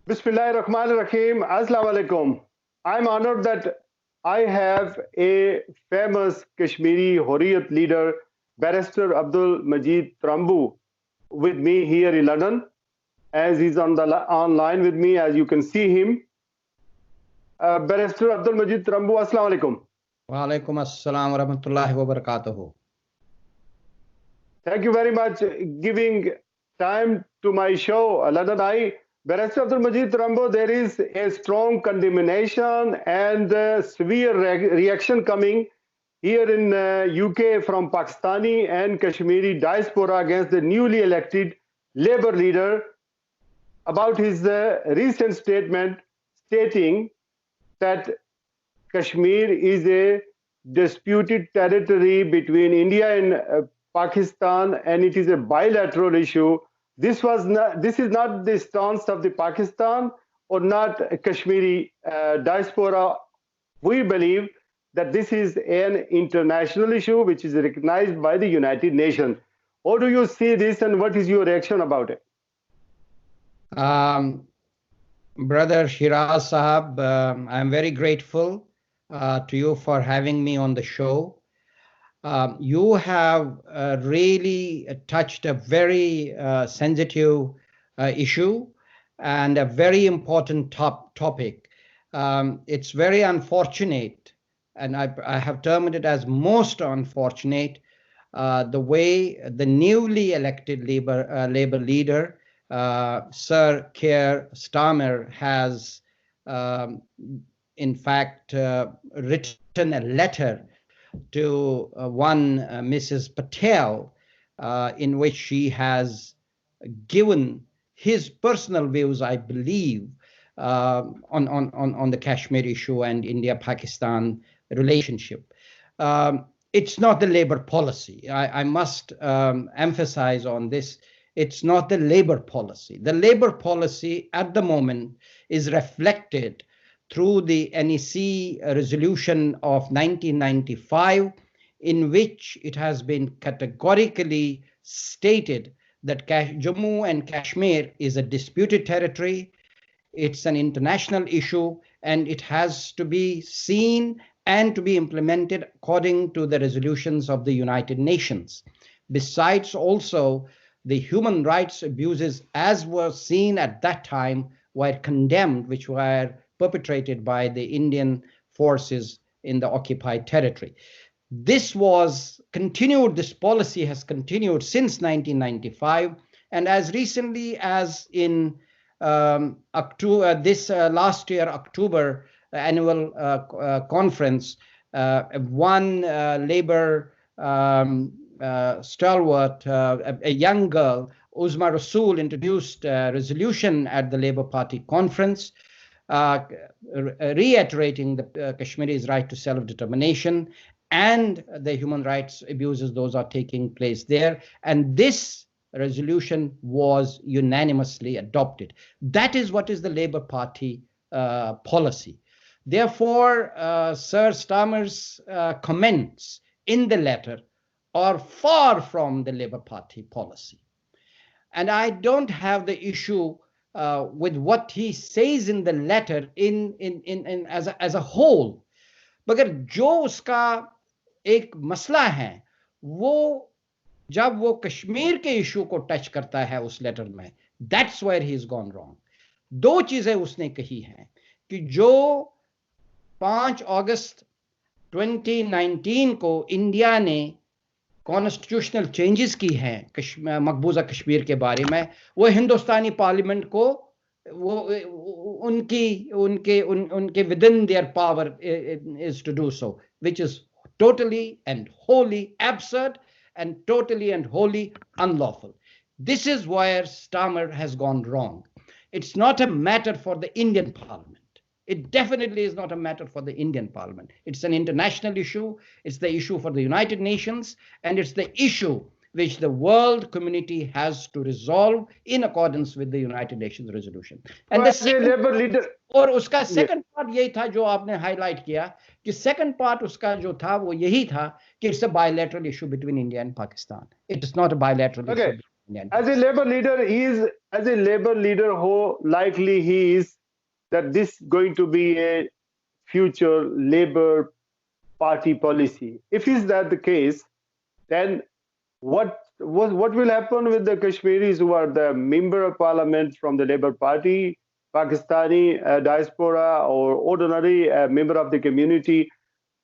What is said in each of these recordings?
Bismillahirrahmanirrahim. Assalamu alaikum. I'm honored that I have a famous Kashmiri Hurriyat leader, Barrister Abdul Majid Tramboo, with me here in London. As he's online with me, as you can see him. Barrister Abdul Majid Tramboo, Assalamu alaikum. Wa alaikum assalam wa rahmatullahi wa barakatuhu. Thank you very much giving time to my show, London Eye. Barrister Abdul Majid Tramboo, there is a strong condemnation and severe reaction coming here in UK from Pakistani and Kashmiri diaspora against the newly elected Labour leader about his recent statement stating that Kashmir is a disputed territory between India and Pakistan and it is a bilateral issue. This is not the stance of the Pakistan or not Kashmiri diaspora. We believe that this is an international issue which is recognized by the United Nations. How do you see this and what is your reaction about it? Brother Sheraz Sahab, I'm very grateful to you for having me on the show. You have really touched a very sensitive issue and a very important topic. It's very unfortunate, and I have termed it as most unfortunate, the way the newly elected Labour leader, Sir Keir Stammers, has in fact written a letter to one Mrs. Patel, in which she has given his personal views, I believe, on the Kashmir issue and India-Pakistan relationship. It's not the Labour policy. I must emphasize on this. It's not the Labour policy. The Labour policy at the moment is reflected through the NEC resolution of 1995, in which it has been categorically stated that Jammu and Kashmir is a disputed territory. It's an international issue, and it has to be seen and to be implemented according to the resolutions of the United Nations. Besides, also, the human rights abuses, as were seen at that time, were condemned, which were perpetrated by the Indian forces in the occupied territory. This was continued, this policy has continued since 1995, and as recently as in October, this last year, October annual conference, one Labour stalwart, a young girl, Uzma Rasool, introduced a resolution at the Labour Party conference, reiterating the Kashmiri's right to self-determination and the human rights abuses those are taking place there. And this resolution was unanimously adopted. That is what is the Labour Party policy. Therefore, Sir Stammers' comments in the letter are far from the Labour Party policy. And I don't have the issue with what he says in the letter as a whole. मगर जो उसका एक मसला है, वो जब वो कश्मीर के इशू को टच करता है उस लेटर में, that's where he's gone wrong. दो चीजें उसने कही हैं कि जो 5 अगस्त 2019 को इंडिया ने कॉन्स्टिट्यूशनल चेंजेस की हैं मकबूजा कश्मीर के बारे में, वो हिंदुस्तानी पार्लियामेंट को वो उनके within their power is to do so, which is totally and wholly absurd and totally and wholly unlawful. This is where Stammers has gone wrong. It's not a matter for the Indian Parliament. It definitely is not a matter for the Indian Parliament. It's an international issue. It's the issue for the United Nations, and it's the issue which the world community has to resolve in accordance with the United Nations resolution. And the second, और उसका second part यही था जो आपने highlight किया कि second part उसका जो था वो यही था कि it's a bilateral issue between India and Pakistan. It is not a bilateral issue. as a labor leader, how likely he is that this is going to be a future Labour Party policy? If is that the case, then what will happen with the Kashmiris who are the member of parliament from the Labour Party, Pakistani diaspora, or ordinary member of the community?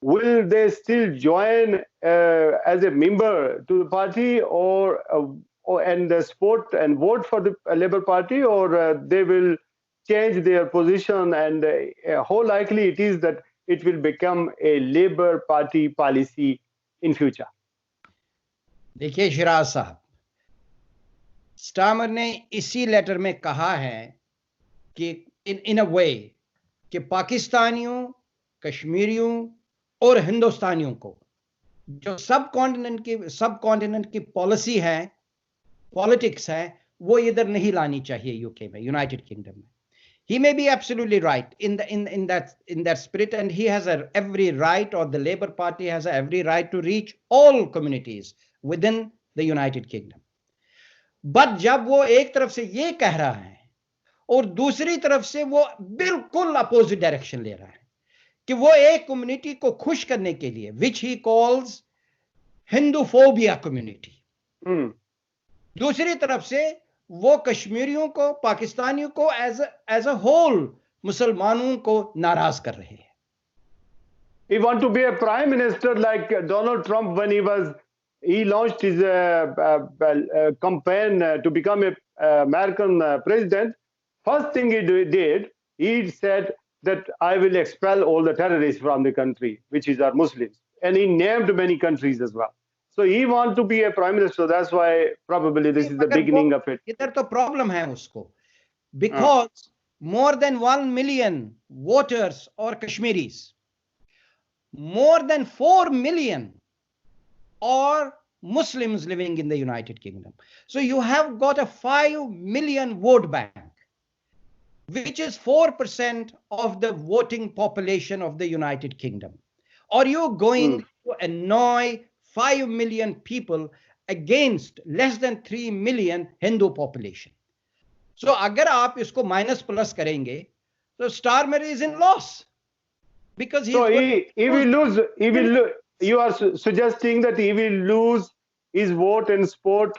Will they still join as a member to the party, and support and vote for the Labour Party, or they will change their position, and how likely it is that it will become a Labour Party policy in future? देखिए शिराज साहब, Starmer ने इसी letter में कहा है कि इन अ वे कि पाकिस्तानियों, कश्मीरियों और हिंदुस्तानियों को जो सब कॉन्टिनेंट की पॉलिसी है, पॉलिटिक्स है, वो इधर नहीं लानी चाहिए यूके में, यूनाइटेड किंगडम में. He may be absolutely right in that spirit, and he has every right, or the Labour Party has every right to reach all communities within the United Kingdom. But जब वो एक तरफ से ये कह रहा है और दूसरी तरफ से वो बिल्कुल अपोजिट डायरेक्शन ले रहा है कि वो एक कम्युनिटी को खुश करने के लिए, which he calls Hinduphobia community, दूसरी तरफ से वो कश्मीरियों को, पाकिस्तानियों को एज अ होल मुसलमानों को नाराज कर रहे हैं. He want to be a prime minister like Donald Trump when he launched his campaign to become a American president. First thing he did, he said that I will expel all the terrorists from the country, which are Muslims, and he named many countries as well. So he wants to be a prime minister. That's why probably this is the beginning of it. इधर तो problem है उसको, because more than 1 million voters or Kashmiris, more than 4 million are Muslims living in the United Kingdom. So you have got a 5 million vote bank, which is 4% of the voting population of the United Kingdom. Are you going to annoy 5 million people against less than 3 million Hindu population? So अगर आप इसको minus plus करेंगे, so Starmer is in loss, because he will lose. You are suggesting that he will lose his vote and support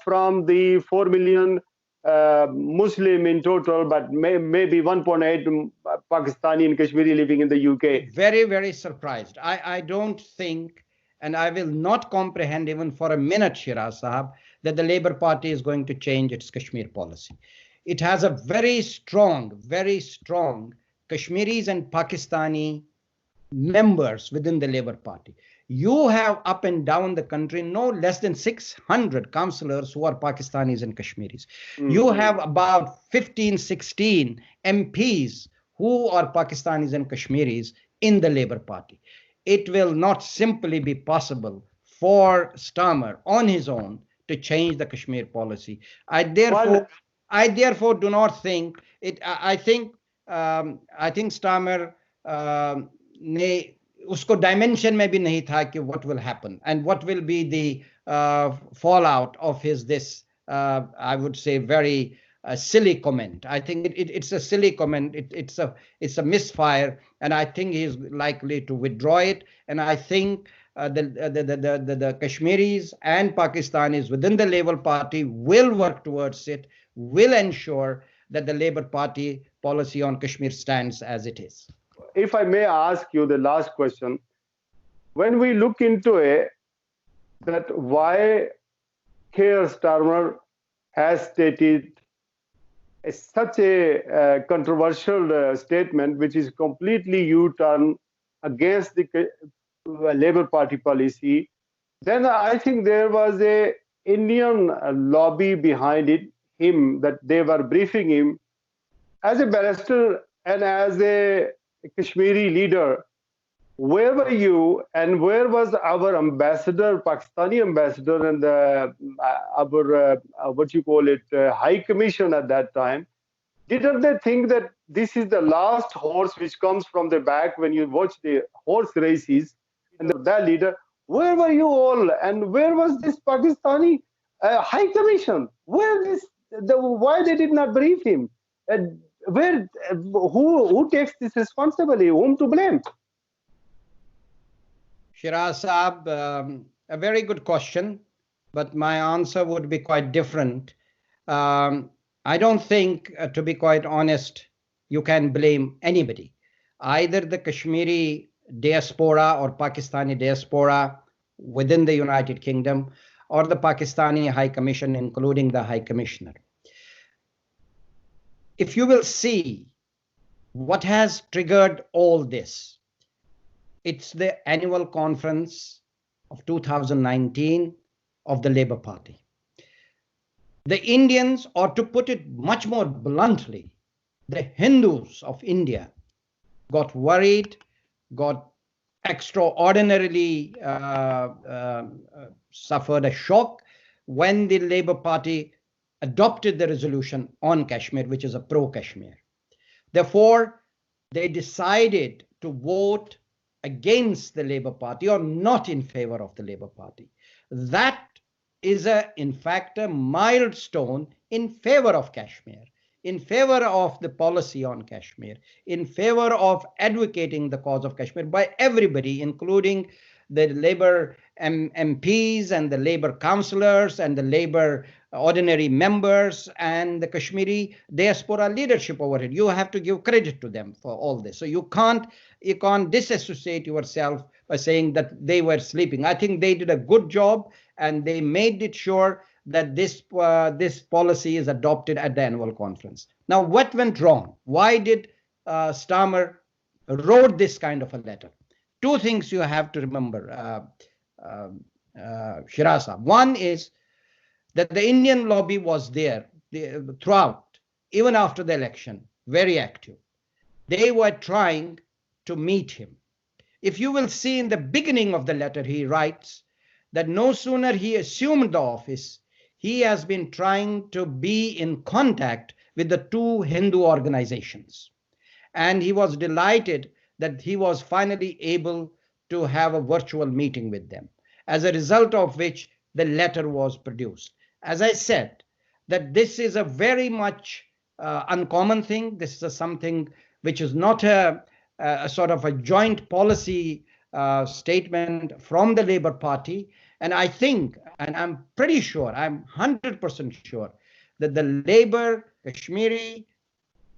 from the 4 million Muslim in total, but maybe 1.8 Pakistani and Kashmiri living in the UK. Very, very surprised. I don't think, and I will not comprehend even for a minute, Sheraz Sahab, that the Labour Party is going to change its Kashmir policy. It has a very strong Kashmiris and Pakistani members within the Labour Party. You have up and down the country no less than 600 councillors who are Pakistanis and Kashmiris. You have about 15, 16 MPs who are Pakistanis and Kashmiris in the Labour Party. It will not simply be possible for Starmer on his own to change the Kashmir policy. I therefore do not think it. I think Starmer ने उसको dimension में भी नहीं था कि what will happen and what will be the fallout of this I would say very silly comment. I think it's a silly comment. It's a misfire, and I think he is likely to withdraw it. And I think the Kashmiris and Pakistanis within the Labour Party will work towards it, will ensure that the Labour Party policy on Kashmir stands as it is. If I may ask you the last question, when we look into it, that why Keir Starmer has stated such a controversial statement, which is completely U-turn against the Labour Party policy, then I think there was a Indian lobby behind him, that they were briefing him as a barrister and as a Kashmiri leader. Where were you, and where was our ambassador, Pakistani ambassador, and our High Commission at that time? Didn't they think that this is the last horse which comes from the back when you watch the horse races? And that leader, where were you all, and where was this Pakistani High Commission. Why they did not brief him? Who takes this responsibility? Whom to blame? Sheraz Saab, a very good question, but my answer would be quite different. I don't think, to be quite honest, you can blame anybody, either the Kashmiri diaspora or Pakistani diaspora within the United Kingdom, or the Pakistani High Commission, including the High Commissioner. If you will see what has triggered all this, it's the annual conference of 2019 of the Labour Party. The Indians, or to put it much more bluntly, the Hindus of India got worried, got extraordinarily suffered a shock when the Labour Party adopted the resolution on Kashmir, which is a pro-Kashmir. Therefore, they decided to vote against the Labour Party or not in favor of the Labour Party. That is, in fact, a milestone in favor of Kashmir, in favor of the policy on Kashmir, in favor of advocating the cause of Kashmir by everybody, including the Labour MPs and the Labour councillors and the Labour ordinary members and the Kashmiri diaspora leadership over it. You have to give credit to them for all this. So you can't disassociate yourself by saying that they were sleeping. I think they did a good job, and they made it sure that this policy is adopted at the annual conference. Now, what went wrong? Why did Starmer wrote this kind of a letter? Two things you have to remember, Sheraz. One is that the Indian lobby was there throughout, even after the election, very active. They were trying to meet him. If you will see in the beginning of the letter, he writes that no sooner he assumed the office, he has been trying to be in contact with the two Hindu organizations. And he was delighted that he was finally able to have a virtual meeting with them, as a result of which the letter was produced. As I said, that this is a very much uncommon thing. This is something which is not a sort of a joint policy statement from the Labour Party. And I think, and I'm pretty sure, I'm 100% sure, that the Labour, Kashmiri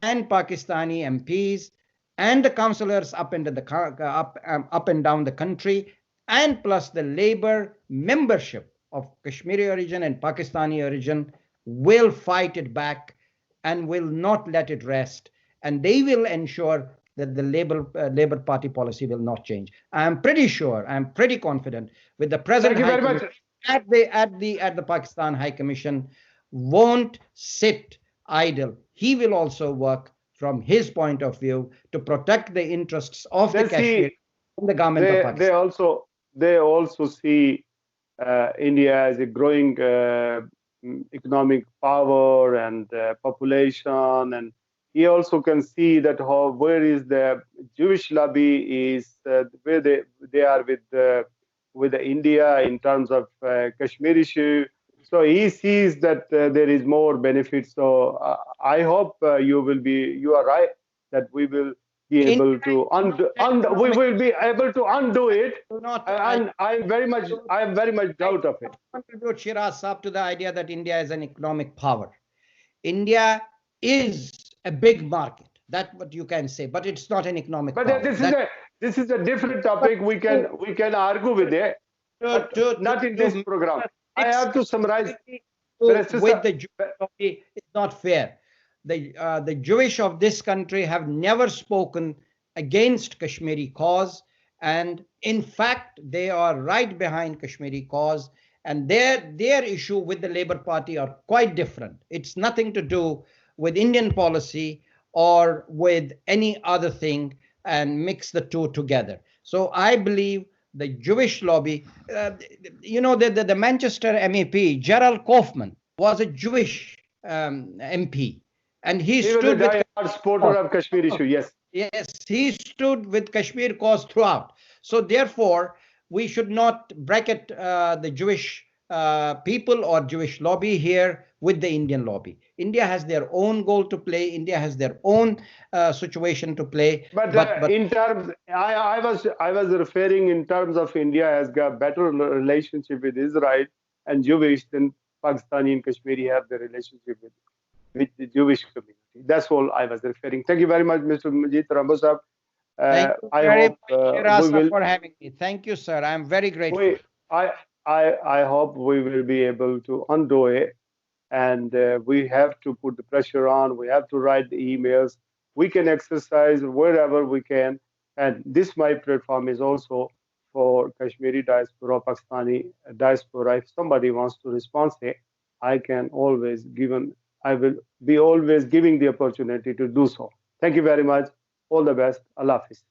and Pakistani MPs and the councillors up and down the country, and plus the Labour membership of Kashmiri origin and Pakistani origin will fight it back and will not let it rest. And they will ensure that the Labour Party policy will not change. I'm pretty sure, I'm pretty confident with the present Thank you very much. At the Pakistan High Commission won't sit idle. He will also work from his point of view to protect the interests of the Kashmir and the government of Pakistan. They also see India as a growing economic power and population, and he also can see that where is the Jewish lobby is where they are with India in terms of Kashmir issue. So he sees that there is more benefit. So I hope you are right, that we will be able to undo it. And I'm very much doubt of it. I contribute, Sheraz Saab, to the idea that India is an economic power. India is a big market. That's what you can say, but it's not an economic power. But this is a different topic. We can argue with it, but not in this program. I have to summarize. With the Jewish, it's not fair. The Jewish of this country have never spoken against Kashmiri cause, and in fact, they are right behind Kashmiri cause, and their issue with the Labour Party are quite different. It's nothing to do with Indian policy or with any other thing, and mix the two together. So I believe the Jewish lobby, the Manchester MEP, Gerald Kaufman, was a Jewish MP. And he stood with a supporter of Kashmir issue, yes. Yes, he stood with Kashmir cause throughout. So therefore, we should not bracket the Jewish people or Jewish lobby here with the Indian lobby. India has their own goal to play. India has their own situation to play. But in terms, I was referring in terms of India has got better relationship with Israel and Jewish than Pakistani and Kashmiri have the relationship with the Jewish community. That's all I was referring. Thank you very much, Mr. Majid Tramboo sahab. Thank you very much, Sheraz, for having me. Thank you, sir. I'm very grateful. I hope we will be able to undo it, and we have to put the pressure on. We have to write the emails. We can exercise wherever we can, and this my platform is also for Kashmiri diaspora, Pakistani diaspora. If somebody wants to respond, I will be always giving the opportunity to do so. Thank you very much. All the best. Allah Hafiz.